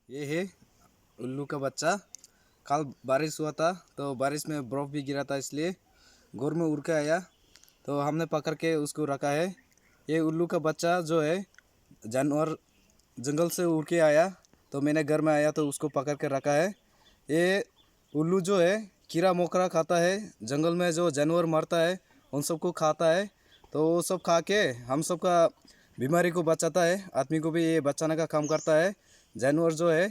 ये है उल्लू का बच्चा। कल बारिश हुआ था तो बारिश में बर्फ़ भी गिरा था, इसलिए घर में उड़ के आया तो हमने पकड़ के उसको रखा है। ये उल्लू का बच्चा जो है जानवर जंगल से उड़ के आया तो मैंने घर में आया तो उसको पकड़ के रखा है। ये उल्लू जो है कीड़ा मकोड़ा खाता है, जंगल में जो जानवर मरता है उन सबको खाता है। तो वो सब खा के हम सब का बीमारी को बचाता है, आदमी को भी ये बचाने का काम करता है। जानवर जो है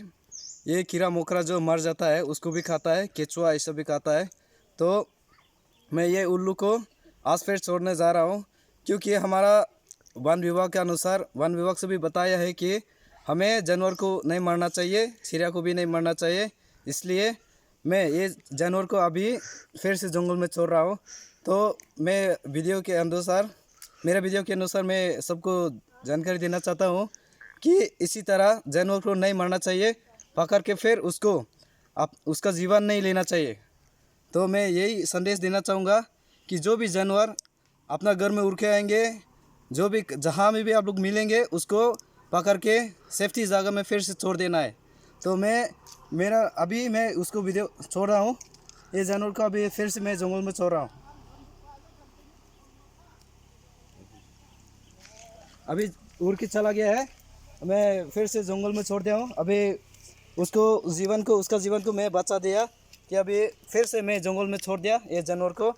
ये कीड़ा मकोड़ा जो मर जाता है उसको भी खाता है, केचुआ ये सब भी खाता है। तो मैं ये उल्लू को आज फिर छोड़ने जा रहा हूँ, क्योंकि हमारा वन विभाग के अनुसार वन विभाग से भी बताया है कि हमें जानवर को नहीं मारना चाहिए, चिड़िया को भी नहीं मारना चाहिए। इसलिए मैं ये जानवर को अभी फिर से जंगल में छोड़ रहा हूँ। तो मैं वीडियो के अनुसार मेरे वीडियो के अनुसार मैं सबको जानकारी देना चाहता हूँ कि इसी तरह जानवर को नहीं मारना चाहिए, पकड़ के फिर उसको आप उसका जीवन नहीं लेना चाहिए। तो मैं यही संदेश देना चाहूँगा कि जो भी जानवर अपना घर में उड़ के आएंगे, जो भी जहाँ में भी आप लोग मिलेंगे उसको पकड़ के सेफ्टी जगह में फिर से छोड़ देना है। तो मैं उसको वीडियो छोड़ रहा हूँ, ये जानवर को अभी फिर से मैं जंगल में छोड़ रहा हूँ। अभी उड़ के चला गया है, मैं फिर से जंगल में छोड़ दिया हूँ। अभी उसका जीवन को मैं बचा दिया कि अभी फिर से मैं जंगल में छोड़ दिया ये जानवर को।